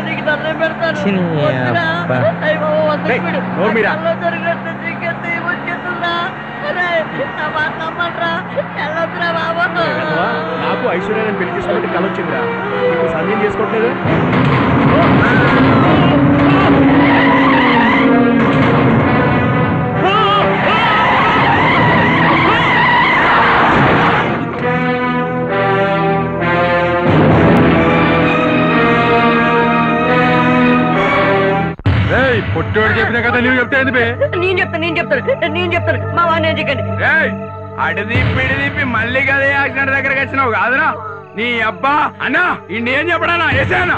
నీకు దండం పెడతాను. నాకు ఐశ్వర్యాన్ని పెళ్లి చేసుకుంటే కళ వచ్చిందిరా, నీకు సందేహం చేసుకోవట్లేదు. పొట్టోడు చెప్పినా కదా నువ్వు చెప్తే నేను చెప్తాను మా వాడిని చెప్పండి. అడిదిప్పి మళ్ళీ కదా యాక్సిడెంట్ దగ్గరకు వచ్చినావు కాదురా నీ అబ్బా అన్నా ఇంకేం చెప్పడానా వేసానా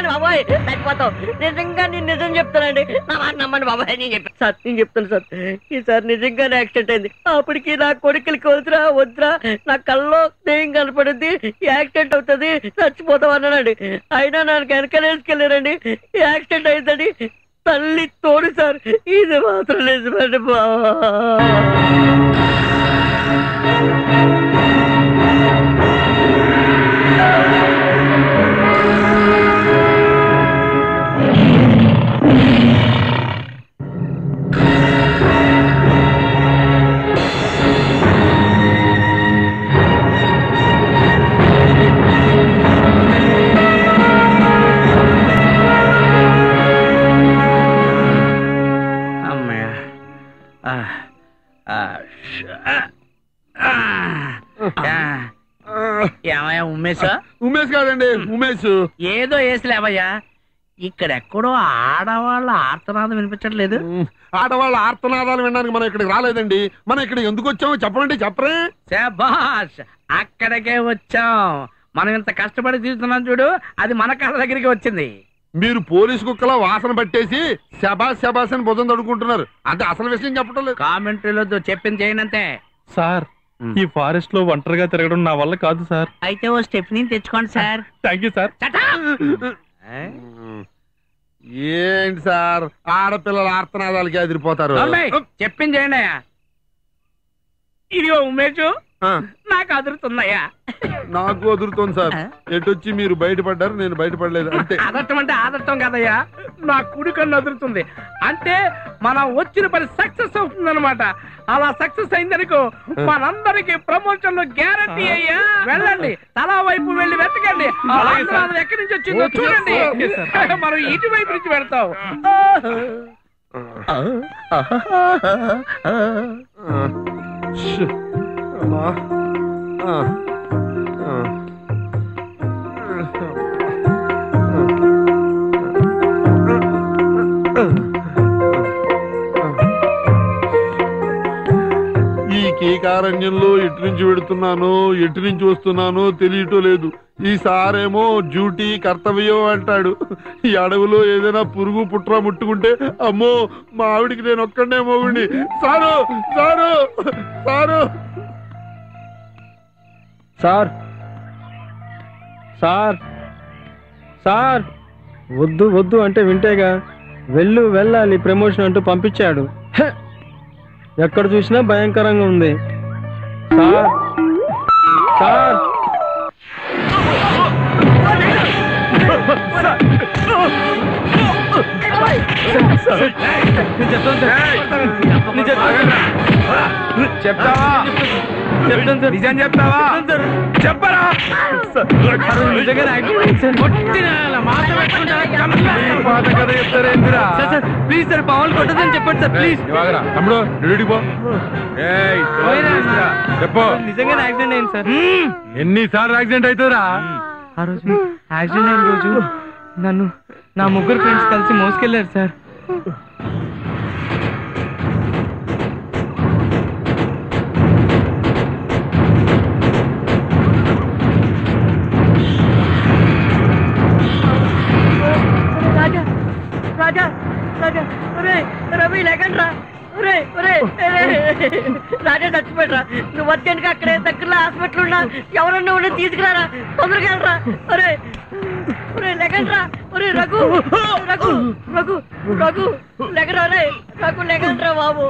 బాబాయ్ చచ్చిపోతావు. నిజంగా నేను నిజం చెప్తానండి, నా మాట నమ్మండి బాబాయ్. నేను చెప్పాను సార్, నేను చెప్తాను సార్. ఈసారి నిజంగానే యాక్సిడెంట్ అయింది. అప్పటికి నా కొడుకులకి వద్దురా నా కల్లో దెయ్యం కనపడుద్ది, యాక్సిడెంట్ అవుతుంది, చచ్చిపోతాం అన్నానండి. అయినా నాకు వెనకలేసుకెళ్ళారండి, యాక్సిడెంట్ అయిందని తల్లి తోడు సార్. ఇది మాత్రం నిజమండి బాబా. ఏమయ్యా ఉమేష్? ఉమేష్ కాదండి ఉమేష్. ఏదో వేసలేవయ్యా, ఇక్కడెక్కడో ఆడవాళ్ళ ఆర్తనాదం వినిపించట్లేదు. ఆడవాళ్ళ ఆర్తనాదాలు వినడానికి మనం ఇక్కడికి రాలేదండి. మనం ఇక్కడ ఎందుకు వచ్చామో చెప్పండి. చెప్పరే. శభాష్, అక్కడికే వచ్చాం. మనం ఇంత కష్టపడి తీస్తున్నాం చూడు, అది మన కళ్ళ దగ్గరికి వచ్చింది. మీరు పోలీసు కుక్కలా వాసన పట్టేసి శబాష్ శబాష్ అని బుధం తడుకుంటున్నారు. అంటే అసలు విషయం చెప్పడం లేదు. కామెంటరీలో చెప్పింది చేయనంతే. సార్, ఈ ఫారెస్ట్ లో ఒంటరిగా తిరగడం నా వల్ల కాదు సార్. అయితే ఓ స్టెప్ని తెచ్చుకోండి సార్. Thank you sir. ఏంటి సార్ ఆడపిల్లల ఆర్తనాదాలకి ఎదిరిపోతారు. చెప్పింది చేయండి. ఇది ఉమేష్, నాకు అదురుతున్నాయా? నాకు అదురుతుంది సార్. ఎటొచ్చి మీరు బయటపడ్డారు, నేను బయటపడలేదు. అంటే అదర్థం అంటే ఆదర్థం కదయ్యా, నా కుడి కన్ను అదురుతుంది. అంటే మనం వచ్చిన పని సక్సెస్ అవుతుంది అనమాట. అలా సక్సెస్ అయిందనుకో మనందరికి ప్రమోషన్లు గ్యారంటీ అయ్యా. వెళ్ళండి, తలా వైపు వెళ్ళి వెతకండి. ఎక్కడి నుంచి వచ్చిందో చూడండి. మనం ఇటు వైపు నుంచి వెళ్తాం. ఈ కీకారణ్యంలో ఎటు నుంచి పెడుతున్నానో ఎటు నుంచి వస్తున్నానో తెలియటం లేదు. ఈసారేమో డ్యూటీ కర్తవ్యం అంటాడు. ఈ అడవిలో ఏదైనా పురుగు పుట్ర ముట్టుకుంటే అమ్మో మా ఆవిడికి నేను ఒక్కడే మోగుండి. Sir sir sir sir sir sir వద్దు వద్దు అంటే వింటేగా. వెళ్ళాలి ప్రమోషన్ అంటూ పంపించాడు. ఎక్కడ చూసినా భయంకరంగా ఉంది. సార్ సార్ చెప్తావా? నిజం చెప్తావా? చెప్పరా? ప్లీజ్ సార్, పావులు కొట్టదని చెప్పండి సార్. ప్లీజ్ తమ్ముడు చెప్పు. నిజంగానే యాక్సిడెంట్ అయింది సార్. ఎన్నిసార్లు యాక్సిడెంట్ అవుతుందా? ఆ రోజు యాక్సిడెంట్ అయిన రోజు నన్ను నా ముగ్గురు ఫ్రెండ్స్ కలిసి మోసుకెళ్ళారు సార్. రాజా రాజా రవి లేకండి రా. రాజా చచ్చిపోయారా? నువ్వు వచ్చానుక అక్కడే దగ్గరలో హాస్పిటల్ ఉన్నా, ఎవరన్నా ఉన్నా తీసుకురారా, తొందరగా వెళ్ళరా. ఒరే లేకండి రా. ఒరే రఘు రఘు రఘు రఘు లెగరా. రే రఘు లేకండి రా బాబు.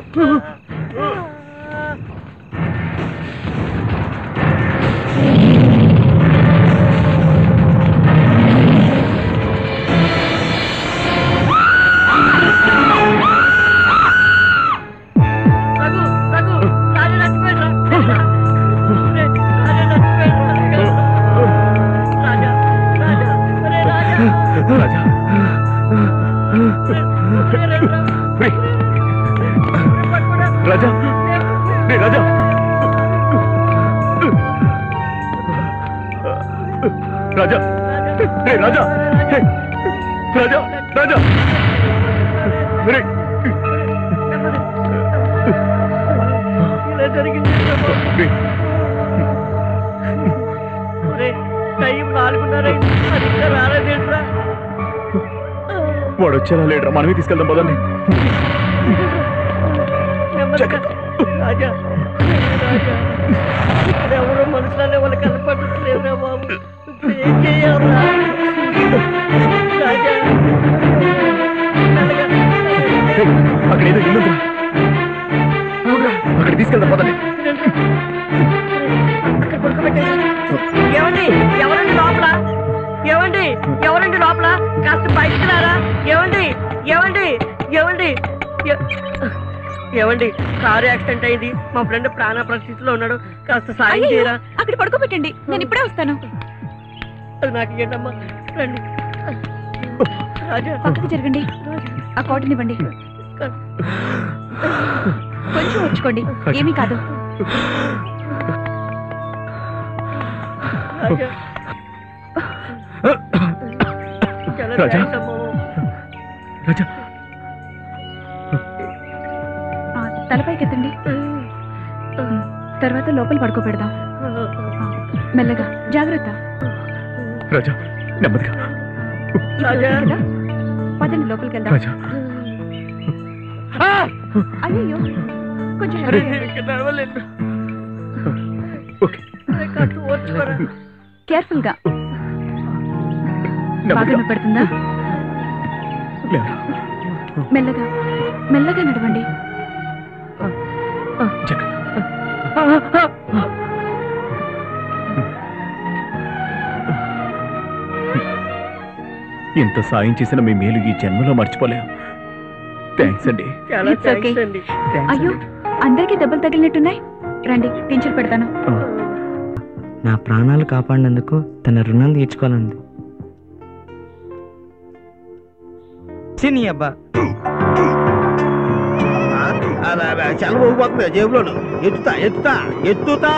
రాజా రాజా రాజా రాజా రాజా ఇలా జరిగింది టైం 4:30 అది ఇంకా రాలేదేంట్రా వాడు వచ్చేలా లేడురా మనమే తీసుకెళ్దాం పదండి రాజా ఎవరో మనుషులనే వాళ్ళు కనపడట్లేదురా బాబు ఏం చేయాలరా రాజా అక్కడేదో ఇల్లు అక్కడ తీసుకెళ్దాం పదండి ఏమండి ఎవరండి లోపల ఏమండి ఎవరండి లోపల కాస్త బయటకు రారా ఏమండి ఏమండి ఏమండి ఏమండి కారు యాక్సిడెంట్ అయింది మా ఫ్రెండ్ ప్రాణ పరిస్థితిలో ఉన్నాడు కాస్త సాయం చేయరా అక్కడ పడుకోబెట్టండి నేను ఇప్పుడే వస్తాను అది నాకు ఏంటమ్మా రండి రాజా పక్కకి జరగండి ఆ కాటన్ ఇవ్వండి కొంచెం వచ్చుకోండి ఏమీ కాదు రాజా రాజా తలపైకి ఎత్తండి తర్వాత లోపల పడుకోబెడదాం మెల్లగా జాగ్రత్త రాజా నెమ్మదిగా కదా పదండి లోపలికి వెళ్దాం రాజా అయ్యో కొంచెం కేర్ఫుల్ గా బాగా నొప్పెడుతుందా మెల్లగా మెల్లగా నడవండి ఇంత సాయం చేసిన మీ మేలు ఈ జన్మలో మర్చిపోలేం థ్యాంక్స్ అండి అయ్యో అందరికీ దెబ్బలు తగిలినట్టున్నాయి రండి పింఛన్ పెడతాను నా ప్రాణాలు కాపాడినందుకు తన రుణం తీర్చుకోవాలండి సినీ అబ్బా చాలా పోగిపోతుంది జేబులోను ఎత్తుతా